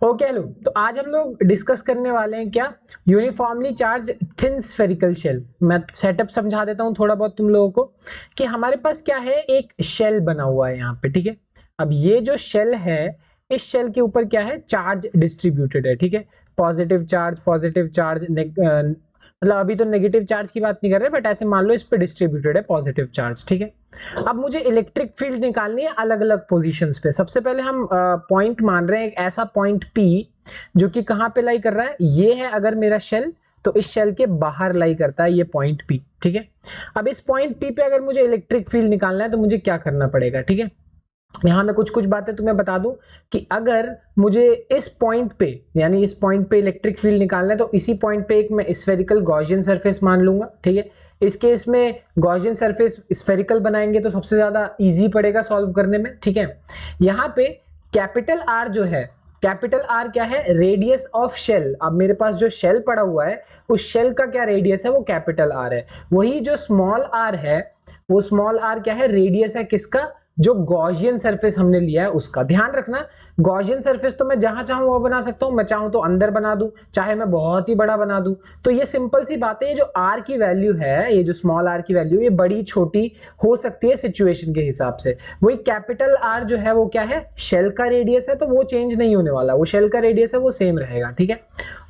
Okay hello, तो आज हम लोग डिस्कस करने वाले हैं क्या, uniformly charge thin spherical shell. मैं सेटअप समझा देता हूं थोड़ा बहुत तुम लोगों को कि हमारे पास क्या है, एक शेल बना हुआ है यहाँ पे, ठीक है। अब ये जो शेल है, इस शेल के ऊपर क्या है, चार्ज डिस्ट्रीब्यूटेड है, ठीक है। पॉजिटिव चार्ज मतलब अभी तो नेगेटिव चार्ज की बात नहीं कर रहे, बट ऐसे मान लो इस पे डिस्ट्रीब्यूटेड है पॉजिटिव चार्ज, ठीक है। अब मुझे इलेक्ट्रिक फील्ड निकालनी है अलग अलग पोजीशंस पे। सबसे पहले हम पॉइंट मान रहे हैं एक ऐसा पॉइंट P जो कि कहां पे लाई कर रहा है, ये है अगर मेरा शेल, तो इस शेल के बाहर लाई करता है ये पॉइंट P, ठीक है। अब इस पॉइंट P पे अगर मुझे इलेक्ट्रिक फील्ड निकालना है तो मुझे क्या करना पड़ेगा, ठीक है। यहाँ मैं कुछ कुछ बातें तुम्हें बता दूं कि अगर मुझे इस पॉइंट पे, यानी इस पॉइंट पे इलेक्ट्रिक फील्ड निकालना है तो इसी पॉइंट पे एक मैं स्फेरिकल गॉसियन सरफेस मान लूंगा, ठीक है। इस केस में गॉसियन सरफेस स्फेरिकल बनाएंगे तो सबसे ज्यादा इजी पड़ेगा सॉल्व करने में, ठीक है। यहाँ पे कैपिटल R जो है, कैपिटल R क्या है, रेडियस ऑफ शेल। अब मेरे पास जो शेल पड़ा हुआ है उस शेल का क्या रेडियस है, वो कैपिटल R है। वही जो स्मॉल r है, वो स्मॉल r क्या है, रेडियस है किसका, जो गॉसियन सरफेस हमने लिया है उसका। ध्यान रखना, गॉसियन सरफेस तो मैं जहां चाहूं वो बना सकता हूं, मैं चाहूं तो अंदर बना दूं, चाहे मैं बहुत ही बड़ा बना दूं। तो ये सिंपल सी बात है, ये जो r की वैल्यू है, ये जो स्मॉल r की वैल्यू, ये बड़ी छोटी हो सकती है सिचुएशन के हिसाब से। वही कैपिटल R जो है वो क्या है, शेल का रेडियस है, तो वो चेंज नहीं होने वाला, वो शेल का रेडियस है वो सेम रहेगा, ठीक है।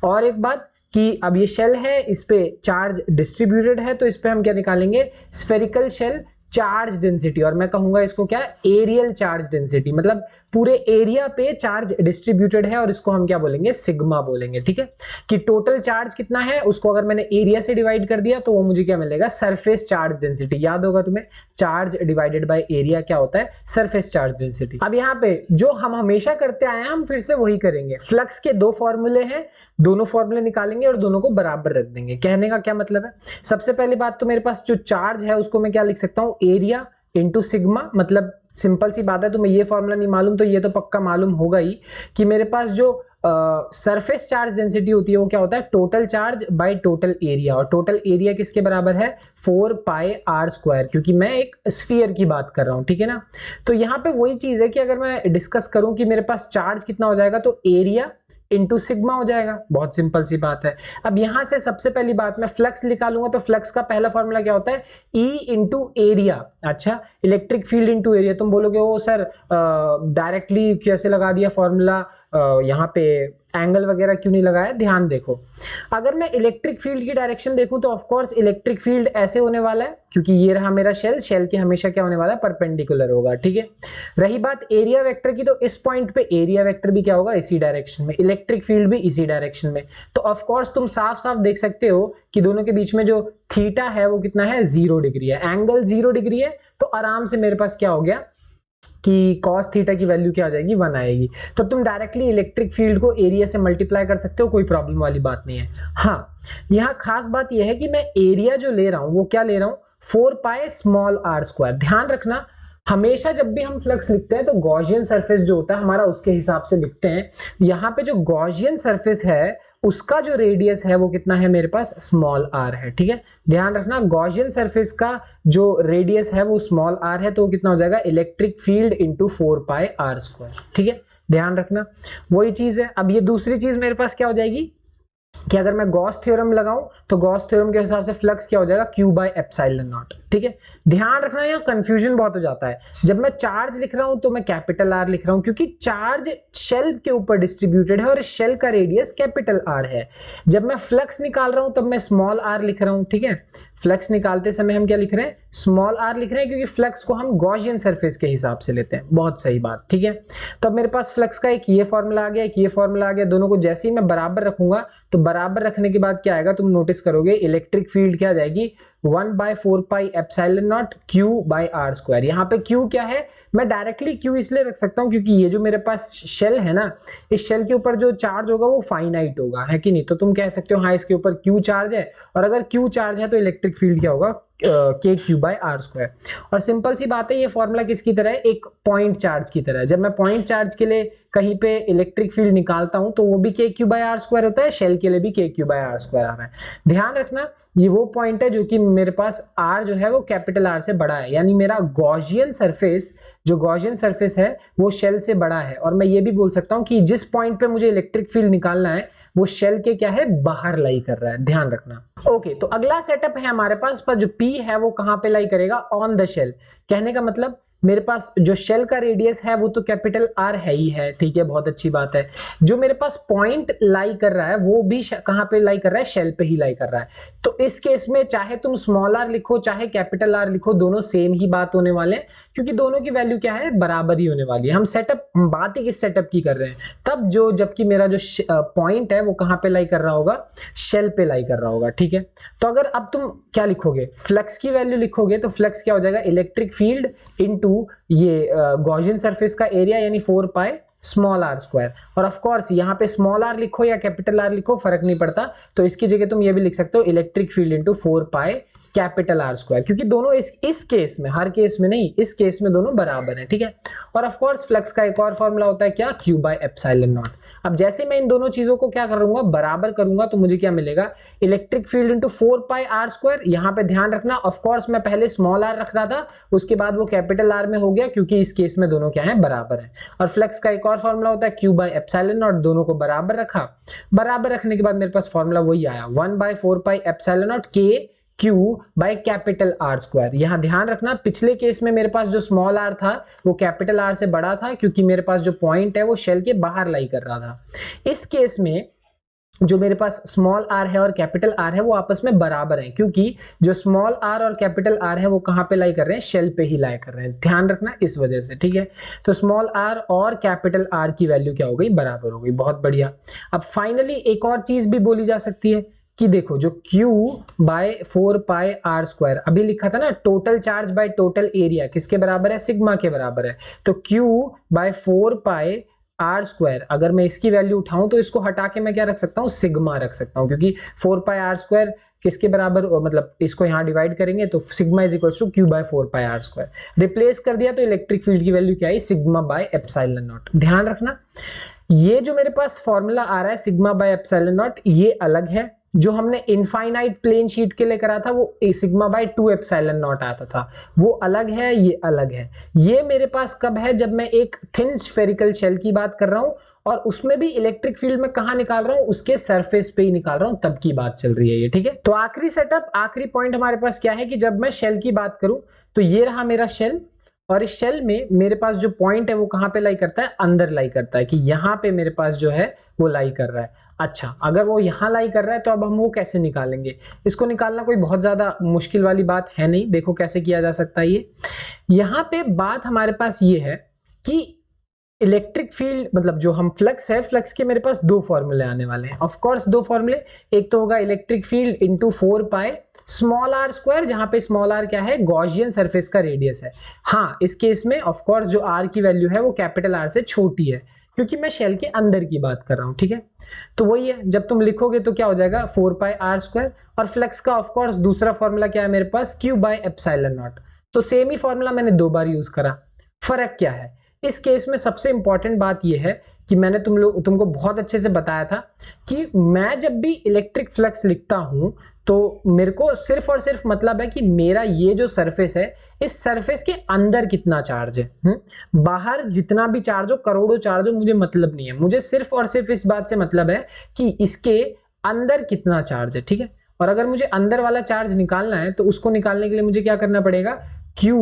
और एक बात कि अब ये शेल है, इस पे चार्ज डिस्ट्रीब्यूटेड है, तो इस पे हम क्या निकालेंगे, स्फेरिकल शेल चार्ज डेंसिटी, और मैं कहूंगा इसको क्या, एरियल चार्ज डेंसिटी। मतलब पूरे एरिया पे चार्ज डिस्ट्रीब्यूटेड है और इसको हम क्या बोलेंगे, सिग्मा बोलेंगे, ठीक है। कि टोटल चार्ज कितना है उसको अगर मैंने एरिया से डिवाइड कर दिया तो वो मुझे क्या मिलेगा, सरफेस चार्ज डेंसिटी। याद होगा तुम्हें, चार्ज डिवाइडेड बाय एरिया क्या होता है, सरफेस चार्ज डेंसिटी। अब यहाँ पे जो हम हमेशा करते आए हैं, हम फिर से वही करेंगे। फ्लक्स के दो फॉर्मूले हैं, दोनों फॉर्मूले निकालेंगे और दोनों को बराबर रख देंगे। कहने का क्या मतलब है, सबसे पहली बात तो मेरे पास जो चार्ज है उसको मैं क्या लिख सकता हूं, एरिया इंटू सिग्मा। मतलब सिंपल सी बात है, तुम्हें ये फॉर्मूला नहीं मालूम तो ये तो पक्का मालूम होगा ही कि मेरे पास जो सरफेस चार्ज डेंसिटी होती है वो क्या होता है, total charge by total area. और टोटल एरिया किसके बराबर है, 4 पाई r स्क्वायर, क्योंकि मैं एक स्फीयर की बात कर रहा हूं, ठीक है ना। तो यहाँ पे वही चीज है कि अगर मैं डिस्कस करूं कि मेरे पास चार्ज कितना हो जाएगा, तो एरिया इंटू सिग्मा हो जाएगा। बहुत सिंपल सी बात है। अब यहां से सबसे पहली बात मैं फ्लक्स निकालूंगा, तो फ्लक्स का पहला फॉर्मूला क्या होता है, E इंटू एरिया। अच्छा, इलेक्ट्रिक फील्ड इंटू एरिया। तुम बोलोगे वो सर डायरेक्टली कैसे लगा दिया फॉर्मूला, यहाँ पे एंगल वगैरह क्यों नहीं लगाया। ध्यान देखो, अगर मैं इलेक्ट्रिक फील्ड की डायरेक्शन देखूं तो ऑफ कोर्स इलेक्ट्रिक फील्ड ऐसे होने वाला है, क्योंकि ये रहा मेरा शेल, शेल के हमेशा क्या होने वाला है, परपेंडिकुलर होगा, ठीक है। रही बात एरिया वेक्टर की, तो इस पॉइंट पे एरिया वेक्टर भी क्या होगा, इसी डायरेक्शन में, इलेक्ट्रिक फील्ड भी इसी डायरेक्शन में। तो ऑफ कोर्स तुम साफ साफ देख सकते हो कि दोनों के बीच में जो थीटा है वो कितना है, 0 डिग्री है। एंगल 0 डिग्री है, तो आराम से मेरे पास क्या हो गया कि cos थीटा की वैल्यू क्या आ जाएगी, 1 आएगी। तो तुम डायरेक्टली इलेक्ट्रिक फील्ड को एरिया से मल्टीप्लाई कर सकते हो, कोई प्रॉब्लम वाली बात नहीं है। हाँ, यहाँ खास बात यह है कि मैं एरिया जो ले रहा हूं वो क्या ले रहा हूं, 4 पाई स्मॉल r स्क्वायर। ध्यान रखना, हमेशा जब भी हम फ्लक्स लिखते हैं तो गॉसियन सरफेस जो होता है हमारा उसके हिसाब से लिखते हैं। यहाँ पे जो गॉसियन सरफेस है उसका जो रेडियस है वो कितना है, मेरे पास स्मॉल r है, ठीक है। ध्यान रखना, गॉसियन सरफेस का जो रेडियस है वो स्मॉल r है, तो वो कितना हो जाएगा, इलेक्ट्रिक फील्ड इंटू 4 पाई r स्क्वायर, ठीक है। ध्यान रखना, वही चीज है। अब ये दूसरी चीज मेरे पास क्या हो जाएगी कि अगर मैं गॉस थ्योरम लगाऊं तो गॉस थ्योरम के हिसाब से फ्लक्स क्या हो जाएगा, Q बाय एप्सिलॉन नॉट, ठीक है। ध्यान रखना, यहाँ कंफ्यूजन बहुत हो जाता है। जब मैं चार्ज लिख रहा हूं तो मैं कैपिटल R लिख रहा हूं, क्योंकि चार्ज शेल के ऊपर डिस्ट्रीब्यूटेड है और शेल का रेडियस कैपिटल R है। जब मैं फ्लक्स निकाल रहा हूं तब मैं स्मॉल r लिख रहा हूं, ठीक है। फ्लक्स निकालते समय हम क्या लिख रहे हैं, स्मॉल r लिख रहे हैं, क्योंकि फ्लक्स को हम गॉसियन सरफेस के हिसाब से लेते हैं। बहुत सही बात, ठीक है। तो अब मेरे पास फ्लक्स का एक ये फॉर्मूला आ गया, एक ये फॉर्मूला आ गया। दोनों को जैसे ही मैं बराबर रखूंगा तो बराबर रखने के बाद क्या आएगा, तुम नोटिस करोगे इलेक्ट्रिक फील्ड क्या आ जाएगी, 1 by 4 pi epsilon naught Q by r square. यहाँ पे Q क्या है, मैं डायरेक्टली Q इसलिए रख सकता हूँ क्योंकि ये जो मेरे पास शेल है ना, इस शेल के ऊपर जो चार्ज होगा वो फाइनाइट होगा, है कि नहीं। तो तुम कह सकते हो हाँ इसके ऊपर Q चार्ज है, और अगर Q चार्ज है तो इलेक्ट्रिक फील्ड क्या होगा, KQ बाय r स्क्वायर। और सिंपल सी बात है, ये फॉर्मूला किसकी तरह है, एक पॉइंट चार्ज की तरह है। जब मैं पॉइंट चार्ज के लिए कहीं पे इलेक्ट्रिक फील्ड निकालता हूं तो वो भी के क्यू बाय आर स्क्वायर होता है, शेल के लिए भी के क्यू बाय आर स्क्वायर आ रहा है। ध्यान रखना ये वो पॉइंट है जो कि मेरे पास आर जो है वो कैपिटल आर से बड़ा है, यानी मेरा गॉसियन सरफेस, जो गॉसियन सरफेस है वो शेल से बड़ा है। और मैं ये भी बोल सकता हूं कि जिस पॉइंट पे मुझे इलेक्ट्रिक फील्ड निकालना है वो शेल के क्या है, बाहर लाई कर रहा है, ध्यान रखना। ओके, तो अगला सेटअप है हमारे पास, पर जो पी है वो कहां पे लाई करेगा, ऑन द शेल। कहने का मतलब मेरे पास जो शेल का रेडियस है वो तो कैपिटल आर है ही है, ठीक है, बहुत अच्छी बात है। जो मेरे पास पॉइंट लाई कर रहा है वो भी कहां पे लाई कर रहा है, शेल पे ही लाई कर रहा है। तो इस केस में चाहे तुम स्मॉल आर लिखो चाहे कैपिटल आर लिखो, दोनों सेम ही बात होने वाले हैं, क्योंकि दोनों की वैल्यू क्या है, बराबर ही होने वाली है। हम बात ही किस सेटअप की कर रहे हैं, तब जबकि मेरा जो पॉइंट है वो कहां पे लाई कर रहा होगा, शेल पे लाई कर रहा होगा, ठीक है। तो अगर अब तुम क्या लिखोगे, फ्लक्स की वैल्यू लिखोगे तो फ्लक्स क्या हो जाएगा, इलेक्ट्रिक फील्ड इनटू ये गॉसियन सरफेस का एरिया यानी 4 पाई स्मॉल आर स्क्वायर। और ऑफ कोर्स यहाँ पे स्मॉल आर लिखो या कैपिटल आर लिखो फर्क नहीं पड़ता, तो इसकी जगह तुम ये भी लिख सकते हो electric field into 4 pi capital R square, क्योंकि दोनों इस केस में, हर केस में नहीं, इस केस में दोनों बराबर है, ठीक है। और ऑफ कोर्स फ्लक्स का एक और फॉर्मूला होता है क्या, क्यू बाय एप्सिलॉन नॉट। अब जैसे मैं इन दोनों चीजों को क्या करूंगा, बराबर करूंगा, तो मुझे क्या मिलेगा, electric field into 4 pi R square. यहां पे ध्यान रखना ऑफ कोर्स मैं पहले स्मॉल आर रख रहा था, उसके बाद वो कैपिटल आर में हो गया, क्योंकि इस केस में दोनों क्या है, बराबर है। और फ्लक्स का एक और फॉर्मूला होता है क्यू बाय एप्सिलॉन नॉट, दोनों को बराबर रखा, बराबर रखने के बाद मेरे पास फॉर्मूला वही आया 1/4 पाई एप्सिलॉन नॉट के Q by capital R square. यहां ध्यान रखना पिछले केस में मेरे पास जो स्मॉल आर था वो कैपिटल आर से बड़ा था, क्योंकि मेरे पास जो पॉइंट है वो शेल के बाहर लाई कर रहा था। इस केस में जो मेरे पास स्मॉल आर है और कैपिटल आर है वो आपस में बराबर हैं, क्योंकि जो स्मॉल आर और कैपिटल आर है वो कहां पे लाई कर रहे हैं, शेल पे ही लाई कर रहे हैं, ध्यान रखना इस वजह से, ठीक है। तो स्मॉल आर और कैपिटल आर की वैल्यू क्या हो गई, बराबर हो गई, बहुत बढ़िया। अब फाइनली एक और चीज भी बोली जा सकती है कि देखो जो Q by 4 pi R square अभी लिखा था ना, total charge by total area किसके बराबर है, सिग्मा के बराबर है। तो Q by 4 pi R square, अगर मैं इसकी वैल्यू उठाऊं तो इसको हटा के मैं क्या रख सकता हूं, सिग्मा रख सकता हूं, क्योंकि 4 पाई आर स्क्वायर किसके बराबर, मतलब इसको यहां डिवाइड करेंगे तो sigma is equal to Q by 4 pi R square. Replace कर दिया तो इलेक्ट्रिक फील्ड की वैल्यू क्या है, सिग्मा बाय एप्सिलॉन नॉट। ध्यान रखना ये जो मेरे पास फॉर्मूला आ रहा है सिग्मा बाय एप्सिलॉन नॉट, ये अलग है। जो हमने इनफाइनाइट प्लेन शीट के लिए करा था वो सिग्मा बाय 2 एप्सिलॉन नॉट आता था, वो अलग है, ये अलग है। ये मेरे पास कब है, जब मैं एक थिन स्फेरिकल शेल की बात कर रहा हूं और उसमें भी इलेक्ट्रिक फील्ड में कहां निकाल रहा हूं, उसके सरफेस पे ही निकाल रहा हूं, तब की बात चल रही है ये, ठीक है। तो आखिरी सेटअप, आखिरी पॉइंट हमारे पास क्या है कि जब मैं शेल की बात करूं तो ये रहा मेरा शेल, और इस शेल में मेरे पास जो पॉइंट है वो कहां पे लाई करता है, अंदर लाई करता है, कि यहां पे मेरे पास जो है वो लाई कर रहा है। अच्छा, अगर वो यहां लाई कर रहा है तो अब हम वो कैसे निकालेंगे, इसको निकालना कोई बहुत ज्यादा मुश्किल वाली बात है नहीं। देखो कैसे किया जा सकता है ये, यहां पे बात हमारे पास ये है कि इलेक्ट्रिक फील्ड, मतलब जो हम फ्लक्स है, फ्लक्स के मेरे पास दो फॉर्मूले आने वाले हैं। ऑफ कोर्स दो फॉर्मूले, एक तो होगा electric field into 4 pi small R square, जहां पे स्मॉल आर क्या है, गॉसियन सरफेस का रेडियस है। हाँ, इस केस में ऑफ कोर्स जो आर की वैल्यू है वो कैपिटल आर से छोटी है, क्योंकि मैं शेल के अंदर की बात कर रहा हूं, ठीक है। तो वही है, जब तुम लिखोगे तो क्या हो जाएगा 4 पाई आर स्क्वायर, और फ्लक्स का ऑफ कोर्स दूसरा फॉर्मूला क्या है मेरे पास, क्यू बाय एप्सिलॉन नॉट। तो सेम ही फॉर्मूला मैंने दो बार यूज करा। फर्क क्या है इस केस में, सबसे इंपॉर्टेंट बात यह है कि मैंने तुमको बहुत अच्छे से बताया था कि मैं जब भी इलेक्ट्रिक फ्लक्स लिखता हूं तो मेरे को सिर्फ और सिर्फ मतलब है कि मेरा ये जो सरफेस है, इस सरफेस के अंदर कितना चार्ज है। बाहर जितना भी चार्ज हो, करोड़ों चार्ज हो, मुझे मतलब नहीं है। मुझे सिर्फ और सिर्फ इस बात से मतलब है कि इसके अंदर कितना चार्ज है, ठीक है। और अगर मुझे अंदर वाला चार्ज निकालना है तो उसको निकालने के लिए मुझे क्या करना पड़ेगा, Q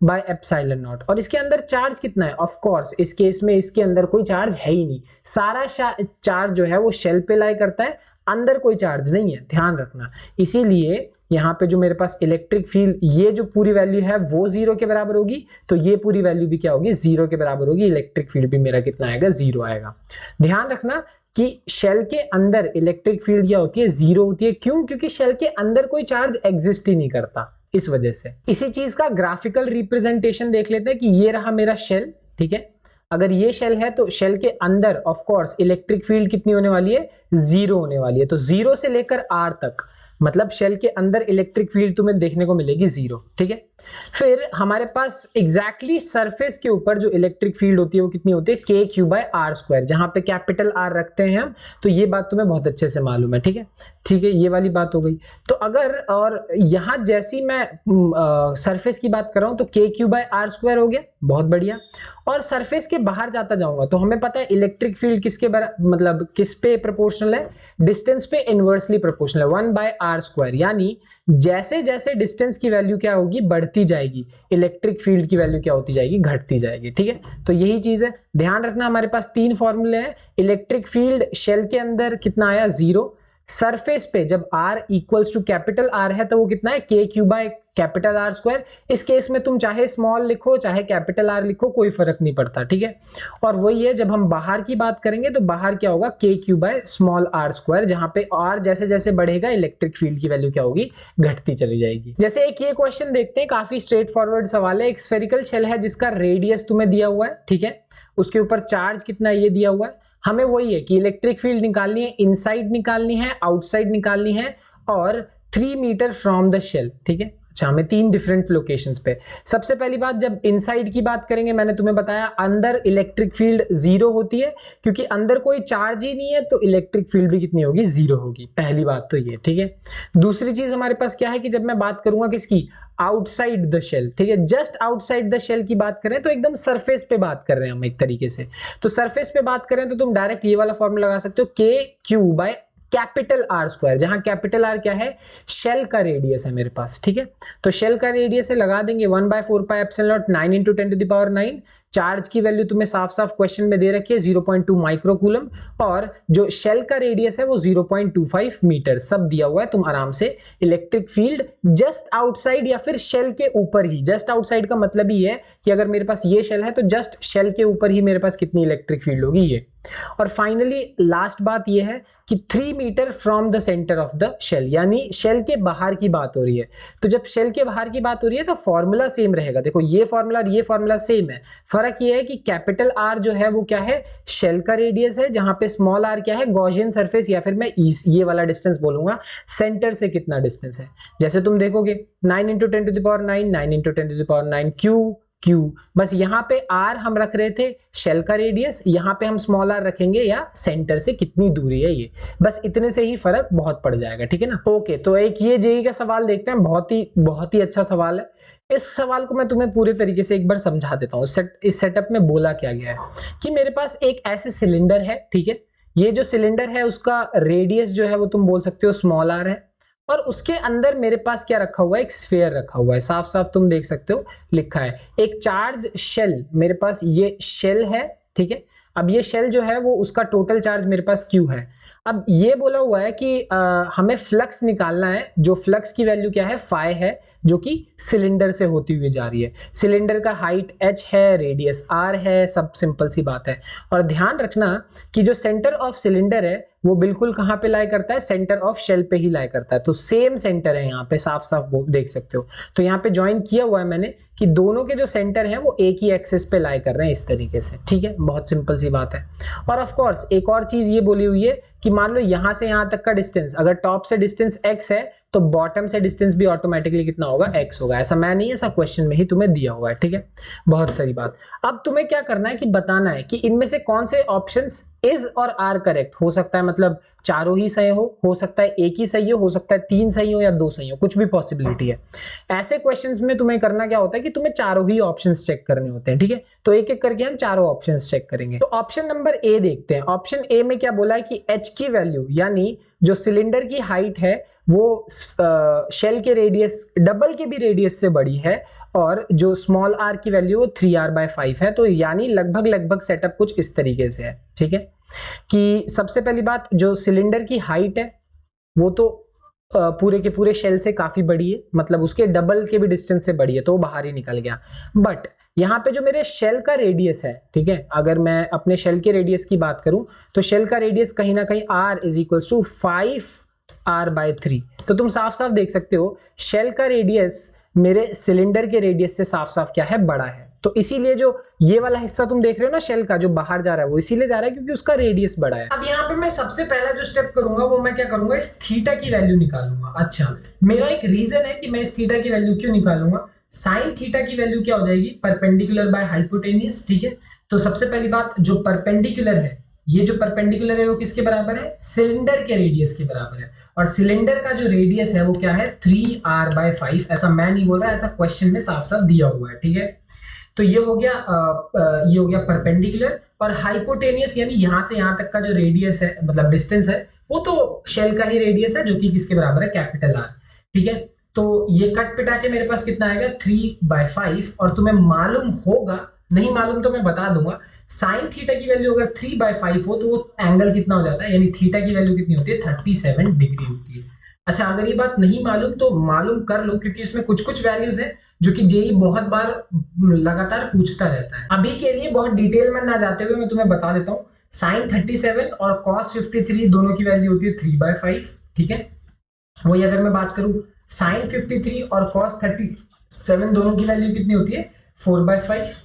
बाय एप्सिलॉन नॉट। और इसके अंदर चार्ज कितना है, ऑफ कोर्स इस केस में इसके अंदर कोई चार्ज है ही नहीं, सारा चार्ज जो है वो शेल पे लाई करता है, अंदर कोई चार्ज नहीं है, ध्यान रखना। इसीलिए यहाँ पे जो मेरे पास इलेक्ट्रिक फील्ड, ये जो पूरी वैल्यू है वो 0 के बराबर होगी, तो ये पूरी वैल्यू भी क्या होगी, 0 के बराबर होगी। इलेक्ट्रिक फील्ड भी मेरा कितना आएगा, 0 आएगा। ध्यान रखना कि शेल के अंदर इलेक्ट्रिक फील्ड क्या होती है, 0 होती है। क्यों, क्योंकि शेल के अंदर कोई चार्ज एग्जिस्ट ही नहीं करता, इस वजह से। इसी चीज का ग्राफिकल रिप्रेजेंटेशन देख लेते हैं कि ये रहा मेरा शेल, ठीक है। अगर ये शेल है तो शेल के अंदर ऑफ कोर्स इलेक्ट्रिक फील्ड कितनी होने वाली है, 0 होने वाली है। तो 0 से लेकर R तक मतलब शेल के अंदर इलेक्ट्रिक फील्ड तुम्हें देखने को मिलेगी 0, ठीक है। फिर हमारे पास एग्जैक्टली सरफेस के ऊपर जो इलेक्ट्रिक फील्ड होती है वो कितनी होती है, KQ/R², जहां पे कैपिटल R रखते हैं हम, तो ये बात तुम्हें बहुत अच्छे से मालूम है, ठीक है। ठीक है, ये वाली बात हो गई। तो अगर और यहां जैसी मैं सरफेस की बात कर रहा हूं तो KQ/R² हो गया, बहुत बढ़िया। और सरफेस के बाहर जाता जाऊंगा तो हमें पता है इलेक्ट्रिक फील्ड किसके मतलब किस पे प्रोपोर्शनल है, डिस्टेंस पे इनवर्सली प्रोपोर्शनल है, 1/R²। यानी जैसे जैसे डिस्टेंस की वैल्यू क्या होगी, बढ़ती जाएगी, इलेक्ट्रिक फील्ड की वैल्यू क्या होती जाएगी, घटती जाएगी, ठीक है। तो यही चीज है, ध्यान रखना। हमारे पास 3 फॉर्मूले हैं। इलेक्ट्रिक फील्ड शेल के अंदर कितना आया, 0। सरफेस पे जब R equals to capital R है तो वो कितना है, KQ/R²। इस केस में तुम चाहे स्मॉल लिखो चाहे कैपिटल R लिखो, कोई फर्क नहीं पड़ता, ठीक है। और वही है, जब हम बाहर की बात करेंगे तो बाहर क्या होगा, KQ/R², जहां पे R जैसे जैसे बढ़ेगा इलेक्ट्रिक फील्ड की वैल्यू क्या होगी, घटती चली जाएगी। जैसे एक ये क्वेश्चन देखते हैं, काफी स्ट्रेट फॉरवर्ड सवाल है। एक स्फेरिकल शेल है जिसका रेडियस तुम्हें दिया हुआ है, ठीक है, उसके ऊपर चार्ज कितना है ये दिया हुआ है। हमें वही है कि इलेक्ट्रिक फील्ड निकालनी है, इनसाइड निकालनी है, आउटसाइड निकालनी है, और 3 मीटर फ्रॉम द शेल, ठीक है। अच्छा, हमें 3 डिफरेंट लोकेशंस पे। सबसे पहली बात, जब इनसाइड की बात करेंगे, मैंने तुम्हें बताया अंदर इलेक्ट्रिक फील्ड 0 होती है, क्योंकि अंदर कोई चार्ज ही नहीं है, तो इलेक्ट्रिक फील्ड भी कितनी होगी, 0 होगी। पहली बात तो ये, ठीक है। दूसरी चीज हमारे पास क्या है कि जब मैं बात करूंगा किसकी, आउटसाइड द शेल, ठीक है, जस्ट आउटसाइड द शेल की बात करें तो एकदम सरफेस पे बात कर रहे हैं हम एक तरीके से। तो सरफेस पे बात करें तो तुम डायरेक्ट ये वाला फॉर्मूला लगा सकते हो, KQ/R², जहां कैपिटल R क्या है, शेल का रेडियस है मेरे पास, ठीक है। तो शेल का रेडियस है, लगा देंगे 1/4πε0 9 × 10⁹ चार्ज की वैल्यू तुम्हें साफ साफ क्वेश्चन में दे रखी है 0.2 माइक्रोकूलम, और जो शेल का रेडियस है वो 0.25 मीटर, सब दिया हुआ है। तुम आराम से इलेक्ट्रिक फील्ड जस्ट आउटसाइड या फिर शेल के ऊपर ही, जस्ट आउटसाइड का मतलब ही है कि अगर मेरे पास ये शेल है तो जस्ट शेल के ऊपर ही मेरे पास कितनी इलेक्ट्रिक फील्ड होगी, ये। और फाइनली लास्ट बात ये है कि 3 metre from the centre of the shell, यानी शेल के बाहर की बात हो रही है। तो जब शेल के बाहर की बात हो रही है तो फॉर्मूला सेम रहेगा। देखो ये फॉर्मूला सेम है, फर्क ये है कि कैपिटल R जो है वो क्या है, शेल का रेडियस है, जहां पे स्मॉल r क्या है, गॉसियन सरफेस, या फिर मैं ये वाला डिस्टेंस बोलूंगा, सेंटर से कितना डिस्टेंस है। जैसे तुम देखोगे 9 × 10⁹ 9 × 10⁹ Q, बस यहाँ पे R हम रख रहे थे शेल का रेडियस, यहाँ पे हम स्मॉल r रखेंगे या सेंटर से कितनी दूरी है ये, बस इतने से ही फर्क बहुत पड़ जाएगा, ठीक है ना। ओके, तो एक ये जेईई का सवाल देखते हैं, बहुत ही अच्छा सवाल है। इस सवाल को मैं तुम्हें पूरे तरीके से एक बार समझा देता हूँ। इस सेटअप में बोला क्या गया है कि मेरे पास एक ऐसे सिलेंडर है, ठीक है। ये जो सिलेंडर है उसका रेडियस जो है वो तुम बोल सकते हो स्मॉल r है, और उसके अंदर मेरे पास क्या रखा हुआ है, एक स्फीयर रखा हुआ है, साफ साफ तुम देख सकते हो लिखा है एक चार्ज शेल। मेरे पास ये शेल है, ठीक है। अब ये शेल जो है वो उसका टोटल चार्ज मेरे पास Q है। अब ये बोला हुआ है कि हमें फ्लक्स निकालना है, जो फ्लक्स की वैल्यू क्या है, फाई है, जो कि सिलेंडर से होती हुई जा रही है। सिलेंडर का हाइट h है, रेडियस r है, सब सिंपल सी बात है। और ध्यान रखना कि जो सेंटर ऑफ सिलेंडर है वो बिल्कुल कहां पे लाई करता है, सेंटर ऑफ शेल पे ही लाई करता है। तो सेम सेंटर है, यहाँ पे साफ साफ देख सकते हो। तो यहाँ पे ज्वाइन किया हुआ है मैंने कि दोनों के जो सेंटर हैं वो एक ही एक्सिस पे लाई कर रहे हैं, इस तरीके से, ठीक है। बहुत सिंपल सी बात है। और ऑफ कोर्स एक और चीज ये बोली हुई है कि मान लो यहां से यहां तक का डिस्टेंस, अगर टॉप से डिस्टेंस x है तो बॉटम से डिस्टेंस भी ऑटोमेटिकली कितना होगा, x होगा। ऐसा मैं नहीं, ऐसा क्वेश्चन में ही तुम्हें दिया हुआ है, ठीक है। बहुत सारी बात। अब तुम्हें क्या करना है कि बताना है कि इनमें से कौन से ऑप्शंस इज और आर करेक्ट हो सकता है, मतलब चारों ही सही हो सकता है एक ही सही हो सकता है 3 सही हो या 2 सही हो, कुछ भी पॉसिबिलिटी है। ऐसे क्वेश्चंस में तुम्हें करना क्या होता है कि तुम्हें चारों ही ऑप्शंस चेक करने होते हैं, ठीक है। तो एक एक करके हम चारों ऑप्शंस चेक करेंगे। तो ऑप्शन नंबर ए देखते हैं। ऑप्शन ए में क्या बोला है कि h की वैल्यू, यानी जो सिलेंडर की हाइट है वो शेल के रेडियस, डबल के भी रेडियस से बड़ी है, और जो स्मॉल r की वैल्यू वो 3r/5 है। तो यानी लगभग सेटअप कुछ इस तरीके से है, ठीक है। कि सबसे पहली बात, जो सिलेंडर की हाइट है वो तो पूरे के पूरे शेल से काफी बड़ी है, मतलब उसके डबल के भी डिस्टेंस से बड़ी है, तो वो बाहर ही निकल गया। बट यहाँ पे जो मेरे शेल का रेडियस है, ठीक है, अगर मैं अपने शेल के रेडियस की बात करूं तो शेल का रेडियस कहीं ना कहीं r = 5r/3। तो तुम साफ साफ देख सकते हो शेल का रेडियस मेरे सिलेंडर के रेडियस से साफ साफ क्या है, बड़ा है। तो इसीलिए जो ये वाला हिस्सा तुम देख रहे हो ना शेल का जो बाहर जा रहा है वो इसीलिए जा रहा है क्योंकि उसका रेडियस बड़ा है। अब यहाँ पे मैं सबसे पहला जो स्टेप करूंगा वो मैं क्या करूंगा, इस थीटा की वैल्यू निकालूंगा। अच्छा, मेरा एक रीजन है कि मैं इस थीटा की वैल्यू क्यों निकालूंगा। साइन थीटा की वैल्यू क्या हो जाएगी, परपेंडिकुलर बाय हाइपोटेनियस। ठीक है, तो सबसे पहली बात, जो परपेंडिकुलर है, ये जो परपेंडिकुलर है वो किसके बराबर है, सिलेंडर के रेडियस के बराबर है। और सिलेंडर का जो रेडियस है वो क्या है, 3r/5। ऐसा मैं नहीं बोल रहा, ऐसा क्वेश्चन में साफ साफ दिया हुआ है। ठीक है, तो ये हो गया परपेंडिकुलर। और हाइपोटेनियस यानी यहां से यहां तक का जो रेडियस है, मतलब डिस्टेंस है, वो तो शेल का ही रेडियस है जो कि किसके बराबर है, कैपिटल R। ठीक है, तो ये कट पिटा के मेरे पास कितना आएगा, 3/5। और तुम्हें मालूम होगा, नहीं मालूम तो मैं बता दूंगा, साइन थीटा की वैल्यू अगर 3/5 हो तो वो एंगल कितना हो जाता है, यानी थीटा की वैल्यू कितनी होती है, 37 डिग्री होती है। अच्छा, अगर ये बात नहीं मालूम तो मालूम कर लो, क्योंकि इसमें कुछ कुछ वैल्यूज है जो कि जेई बहुत बार लगातार पूछता रहता है। अभी के लिए बहुत डिटेल में ना जाते हुए मैं तुम्हें बता देता हूँ, साइन 37 और कॉस 53 दोनों की वैल्यू होती है 3/5। ठीक है, वही अगर मैं बात करूं साइन 53 और कॉस 37 दोनों की वैल्यू कितनी होती है, 4/5।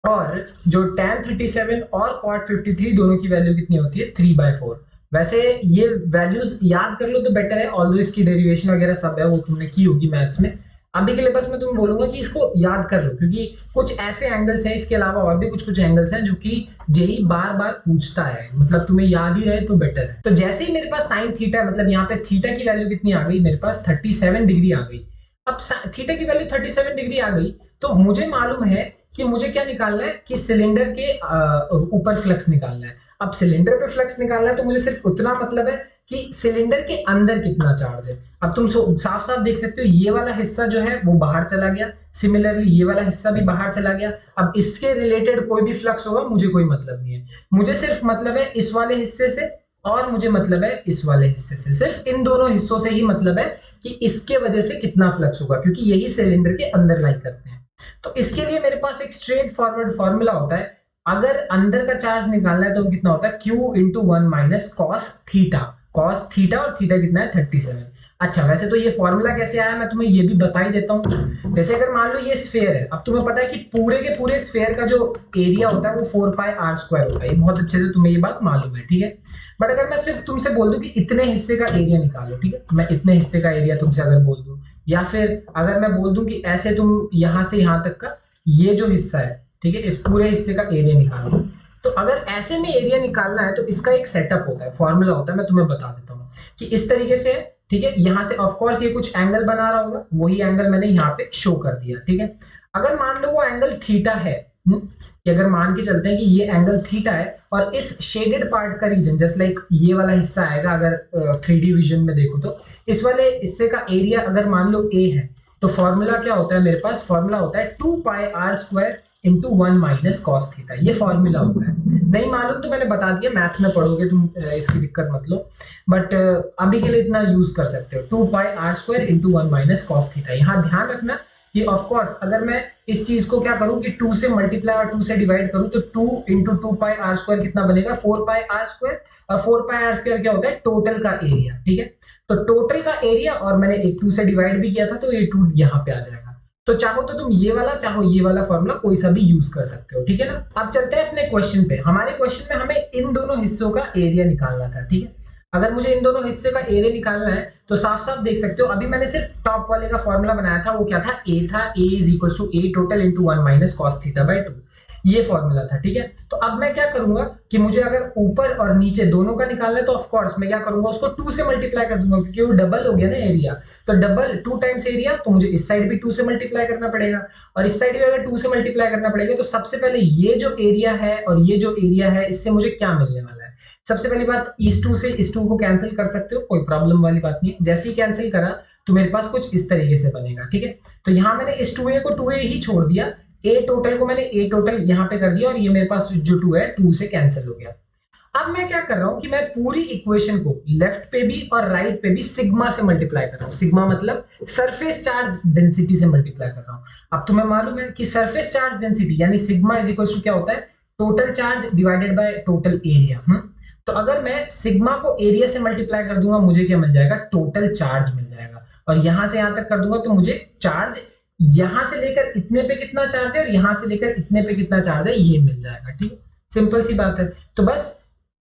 और जो tan 37 और cot 53 दोनों की वैल्यू कितनी होती है, 3/4। वैसे ये वैल्यूज याद कर लो तो बेटर है, ऑल्दो इसकी डेरिवेशन वगैरह सब है वो तुमने की होगी मैथ्स में। अभी के लिए बस मैं तुम्हें बोलूंगा कि इसको याद कर लो, क्योंकि कुछ ऐसे एंगल्स हैं, इसके अलावा और भी कुछ कुछ एंगल्स हैं जो कि जेई बार बार पूछता है, मतलब तुम्हें याद ही रहे तो बेटर है। तो जैसे ही मेरे पास साइन थीटा है, मतलब यहाँ पे थीटा की वैल्यू कितनी आ गई, मेरे पास 37 डिग्री आ गई। अब थीटा की वैल्यू 37 डिग्री आ गई तो मुझे मालूम है कि मुझे क्या निकालना है, कि सिलेंडर के ऊपर फ्लक्स निकालना है। अब सिलेंडर पे फ्लक्स निकालना है तो मुझे सिर्फ उतना मतलब है कि सिलेंडर के अंदर कितना चार्ज है। अब तुम साफ साफ देख सकते हो, ये वाला हिस्सा जो है वो बाहर चला गया, सिमिलरली ये वाला हिस्सा भी बाहर चला गया। अब इसके रिलेटेड कोई भी फ्लक्स होगा मुझे कोई मतलब नहीं है, मुझे सिर्फ मतलब है इस वाले हिस्से से, और मुझे मतलब है इस वाले हिस्से से। सिर्फ इन दोनों हिस्सों से ही मतलब है कि इसके वजह से कितना फ्लक्स होगा, क्योंकि यही सिलेंडर के अंदर लाई करते हैं। तो इसके लिए मेरे पास एक स्ट्रेट फॉरवर्ड फॉर्मूला होता है, अगर अंदर का चार्ज निकालना है तो कितना होता है, Q×1 minus cos theta. Cos theta और थीटा कितना है, 37। अच्छा, वैसे तो ये फॉर्मूला कैसे आया मैं तुम्हें ये भी बता ही देता हूँ। जैसे अगर मान लो ये स्फेयर है, अब तुम्हें पता है कि पूरे के पूरे स्फेयर का जो एरिया होता है वो 4πr² होता है, ये बहुत अच्छे से तुम्हें ये बात मालूम है। ठीक है, बट अगर मैं सिर्फ तुमसे बोल दूं कि इतने हिस्से का एरिया निकालो, ठीक है, मैं इतने हिस्से का एरिया तुमसे अगर बोल दूं, या फिर अगर मैं बोल दूं कि ऐसे तुम यहां से यहां तक का ये जो हिस्सा है, ठीक है, इस पूरे हिस्से का एरिया निकालो, तो अगर ऐसे में एरिया निकालना है तो इसका एक सेटअप होता है, फॉर्मूला होता है, मैं तुम्हें बता देता हूँ कि इस तरीके से। ठीक है, यहां से ऑफ कोर्स ये कुछ एंगल बना रहा होगा, वही एंगल मैंने यहाँ पे शो कर दिया। ठीक है, अगर मान लो वो एंगल थीटा है, कि अगर मान के चलते हैं कि ये एंगल थीटा है, और इस शेडेड पार्ट का रीजन जस्ट लाइक ये वाला हिस्सा आएगा, अगर 3D विजन में देखो तो इस वाले हिस्से का एरिया अगर मान लो a है, तो फॉर्मूला क्या होता है, मेरे पास फॉर्मूला होता है 2πr² × 1 माइनस कॉस थीटा। ये फॉर्मूला होता है, नहीं मालूम तो मैंने बता दिया, मैथ में पढ़ोगे तुम, इसकी दिक्कत मत लो, बट अभी के लिए इतना यूज कर सकते हो, 2πr² × 1 माइनस कॉस थीटा। यहाँ ध्यान रखना कि ऑफ कोर्स अगर मैं इस चीज को क्या करूं कि 2 से मल्टीप्लाई और 2 से डिवाइड करूं तो 2 × 2πr² कितना बनेगा, 4πr²। और 4πr² क्या होता है, टोटल का एरिया। ठीक है, तो टोटल का एरिया, और मैंने एक 2 से डिवाइड भी किया था तो ये 2 यहाँ पे आ जाएगा। तो चाहो तो तुम ये वाला चाहो ये वाला फॉर्मूला कोई सा भी यूज कर सकते हो। ठीक है ना, अब चलते हैं अपने क्वेश्चन पे। हमारे क्वेश्चन में हमें इन दोनों हिस्सों का एरिया निकालना था। ठीक है, अगर मुझे इन दोनों हिस्से का एरिया निकालना है तो साफ साफ देख सकते हो, अभी मैंने सिर्फ टॉप वाले का फॉर्मूला बनाया था, वो क्या था, a था, a = a total × 1 minus cos theta by 2, ये फॉर्मूला था। ठीक है, तो अब मैं क्या करूंगा कि मुझे अगर ऊपर और नीचे दोनों का निकालना है तो ऑफ कोर्स मैं क्या करूंगा, उसको 2 से मल्टीप्लाई कर दूंगा, क्योंकि वो डबल हो गया ना एरिया, तो डबल 2 टाइम्स एरिया, तो मुझे इस साइड भी 2 से मल्टीप्लाई करना पड़ेगा, और इस साइड भी अगर 2 से मल्टीप्लाई करना पड़ेगा। तो सबसे पहले ये जो एरिया है और ये जो एरिया है, इससे मुझे क्या मिलने वाला है, सबसे पहली बात, इस 2 से इस 2 को कैंसिल कर सकते हो, कोई प्रॉब्लम वाली बात नहीं। जैसे ही कैंसिल करा तो मेरे पास कुछ इस तरीके से बनेगा। ठीक है, तो यहां मैंने इस 2a को 2a ही छोड़ दिया, a टोटल को मैंने a टोटल यहां पे कर दिया, और ये मेरे पास जो 2 है 2 से कैंसिल हो गया। अब मैं क्या कर रहा हूं कि मैं पूरी इक्वेशन को लेफ्ट पे भी और राइट पे भी सिग्मा से मल्टीप्लाई कर रहा हूं। सिग्मा मतलब सरफेस चार्ज डेंसिटी से मल्टीप्लाई कर रहा हूं। अब तुम्हें मालूम है कि सरफेस चार्ज डेंसिटी यानी सिग्मा = क्या होता है, total charge divided by total area. तो अगर मैं सिग्मा को एरिया से मल्टीप्लाई कर दूंगा, मुझे क्या मिल जाएगा, टोटल चार्ज मिल जाएगा, और यहां से यहां तक कर दूंगा तो मुझे चार्ज यहां से लेकर इतने पे कितना चार्ज है और यहां से लेकर इतने पे कितना चार्ज है ये मिल जाएगा। ठीक है, सिंपल सी बात है। तो बस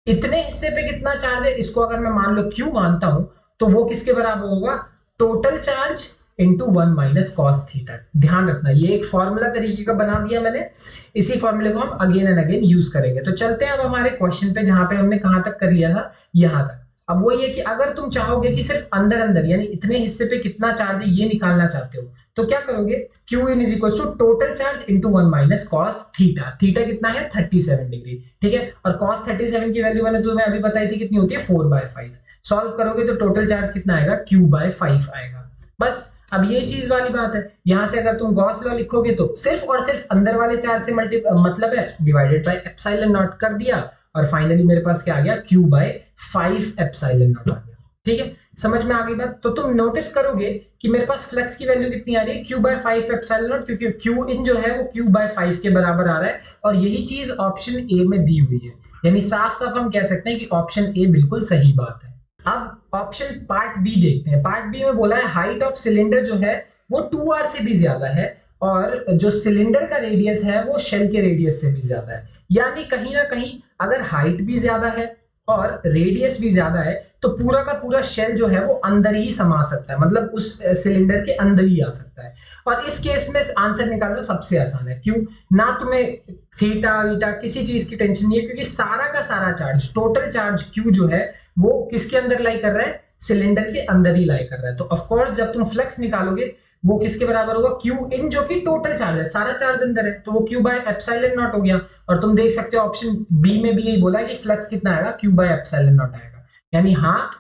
इतने हिस्से पे कितना चार्ज है इसको अगर मैं मान लो क्यू मानता हूं तो वो किसके बराबर होगा, total charge into 1 minus cos theta. ध्यान रखना ये एक फॉर्मूला तरीके का बना दिया मैंने, इसी फॉर्मूले को हम अगेन एंड अगेन यूज करेंगे। तो चलते हैं अब हमारे क्वेश्चन पे, जहां पे हमने कहां तक कर लिया था, यहां तक। अब वो ये कि अगर तुम चाहोगे कि सिर्फ अंदर अंदर यानी इतने हिस्से पे कितना चार्ज है ये निकालना चाहते हो तो क्या करोगे, Q in is equal to total charge into 1 minus cos theta. Theta कितना है 37 डिग्री। ठीक है, और कॉस 37 की वैल्यू मैंने तुम्हें अभी बताई थी कितनी होती है 4/5। सॉल्व करोगे तो टोटल चार्ज कितना आएगा, Q/5 आएगा। बस अब ये चीज वाली बात है, यहां से अगर तुम गॉस लॉ लिखोगे तो सिर्फ और सिर्फ अंदर वाले चार्ज से मतलब है डिवाइडेड बाय एप्सिलॉन नॉट कर दिया और फाइनली मेरे पास क्या आ गया, Q/5 एप्सिलॉन नॉट आ गया। ठीक है, समझ में आ गई बात। तो तुम नोटिस करोगे कि मेरे पास फ्लक्स की वैल्यू कितनी आ रही है, Q/5 एप्सिलॉन नॉट, क्योंकि Q इन जो है वो Q/5 के बराबर आ रहा है और यही चीज ऑप्शन ए में दी हुई है। यानी साफ साफ हम कह सकते हैं कि ऑप्शन ए बिल्कुल सही बात है। अब ऑप्शन पार्ट बी देखते हैं। पार्ट बी में बोला है हाइट ऑफ सिलेंडर जो है वो 2r से भी ज्यादा है और जो सिलेंडर का रेडियस है वो शेल के रेडियस से भी ज्यादा है। यानी कहीं ना कहीं अगर हाइट भी ज्यादा है और रेडियस भी ज्यादा है तो पूरा का पूरा शेल जो है वो अंदर ही समा सकता है, मतलब उस सिलेंडर के अंदर ही आ सकता है। और इस केस में आंसर निकालना सबसे आसान है। क्यों, ना तुम्हें थीटा वीटा किसी चीज की टेंशन नहीं है, क्योंकि सारा का सारा चार्ज, टोटल चार्ज क्यू जो है वो किसके अंदर लाई कर रहा है, सिलेंडर के अंदर ही लाई कर रहा है। तो ऑफ कोर्स जब तुम फ्लक्स निकालोगे वो किसके बराबर होगा, क्यू इन जो कि टोटल चार्ज है, सारा चार्ज अंदर है तो वो Q/एप्सिलॉन नॉट हो गया। और तुम देख सकते हो ऑप्शन बी में भी यही बोला है कि फ्लक्स कितना आएगा, Q/एप्सिलॉन नॉट आएगा। यानी हाँ,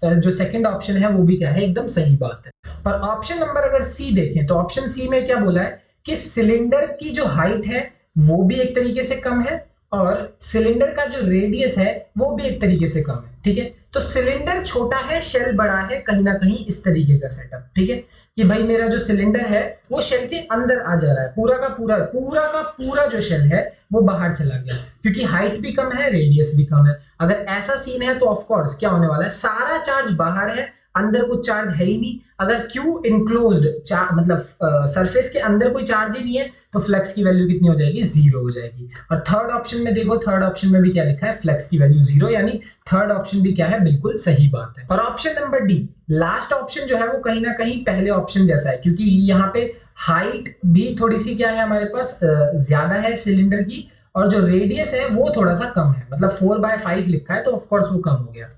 जो सेकंड ऑप्शन है वो भी क्या है, एकदम सही बात है। और ऑप्शन नंबर अगर सी देखें तो ऑप्शन सी में क्या बोला है कि सिलेंडर की जो हाइट है वो भी एक तरीके से कम है और सिलेंडर का जो रेडियस है वो भी एक तरीके से कम है। ठीक है, तो सिलेंडर छोटा है शेल बड़ा है, कहीं ना कहीं इस तरीके का सेटअप। ठीक है, कि भाई मेरा जो सिलेंडर है वो शेल के अंदर आ जा रहा है, पूरा जो शेल है वो बाहर चला गया, क्योंकि हाइट भी कम है रेडियस भी कम है। अगर ऐसा सीन है तो ऑफ कोर्स क्या होने वाला है, सारा चार्ज बाहर है, अंदर कुछ चार्ज है ही नहीं। अगर Q इनक्लोज्ड मतलब सरफेस के अंदर कोई चार्ज ही नहीं है तो फ्लक्स की वैल्यू कितनी हो जाएगी, 0 हो जाएगी। और थर्ड ऑप्शन में देखो, थर्ड ऑप्शन में भी क्या लिखा है, फ्लक्स की वैल्यू 0, यानी थर्ड ऑप्शन भी क्या है, बिल्कुल सही बात है। और option number D, last option जो है वो कहीं ना कहीं पहले ऑप्शन जैसा है, क्योंकि यहाँ पे हाइट भी थोड़ी सी क्या है हमारे पास ज्यादा है सिलेंडर की और जो रेडियस है वो थोड़ा सा कम है, मतलब 4/5 लिखा है तो ऑफ कोर्स वो कम हो गया।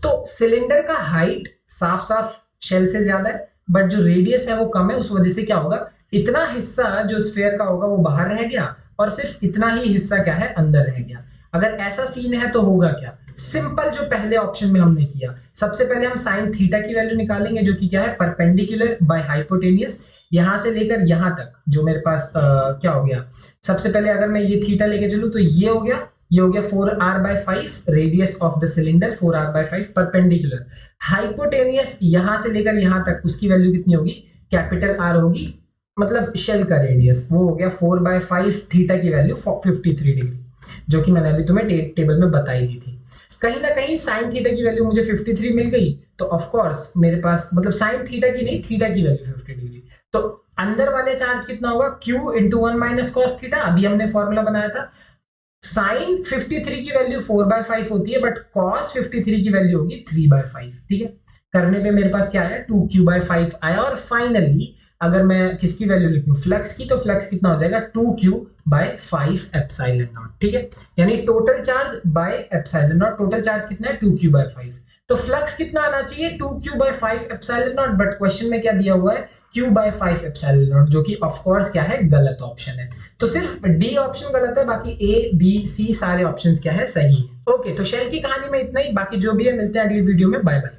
तो सिलेंडर का हाइट साफ साफ शेल से ज्यादा है बट जो रेडियस है वो कम है, उस वजह से क्या होगा, इतना हिस्सा जो स्फीयर का होगा वो बाहर रह गया और सिर्फ इतना ही हिस्सा क्या है, अंदर रह गया। अगर ऐसा सीन है तो होगा क्या, सिंपल जो पहले ऑप्शन में हमने किया, सबसे पहले हम साइन थीटा की वैल्यू निकालेंगे जो कि क्या है, परपेंडिकुलर बाय हाइपोटेनियस, यहां से लेकर यहां तक जो मेरे पास क्या हो गया, सबसे पहले अगर मैं ये थीटा लेके चलूं तो ये हो गया 4r/5 radius of the cylinder, 4r/5 perpendicular. Hypotenuse यहां से लेकर यहां तक उसकी वैल्यू कितनी होगी, कैपिटल R होगी, मतलब शेल का रेडियस, वो हो गया 4/5 थीटा की वैल्यू 53 डिग्री, जो कि मैंने अभी तुम्हें टेबल में बताई दी थी। कहीं ना कहीं साइन थीटा की वैल्यू मुझे 53 मिल गई तो ऑफ कोर्स मेरे पास, मतलब साइन थीटा की नहीं, थीटा की वैल्यू 50 डिग्री, तो अंदर वाले चार्ज कितना होगा, Q into 1 minus cos theta. अभी हमने फॉर्मूला बनाया था, साइन 53 की वैल्यू 4/5 होती है बट कॉस 53 की वैल्यू होगी 3/5। ठीक है, करने पे मेरे पास क्या आया, 2Q/5 आया। और फाइनली अगर मैं किसकी वैल्यू लिखूं, फ्लक्स की, तो फ्लक्स कितना हो जाएगा, 2Q/5 एप्सिलॉन नॉट। ठीक है, यानी total charge by epsilon not, total charge कितना है 2Q/5, तो फ्लक्स कितना आना चाहिए 2Q/5 epsilon not, but question में क्या दिया हुआ है, Q/5 एप्सिलॉन नॉट, जो कि ऑफ कोर्स क्या है, गलत ऑप्शन है। तो सिर्फ डी ऑप्शन गलत है, बाकी ए बी सी सारे ऑप्शंस क्या है, सही है। ओके, तो शेल की कहानी में इतना ही, बाकी जो भी है मिलते हैं अगली वीडियो में, बाय बाय।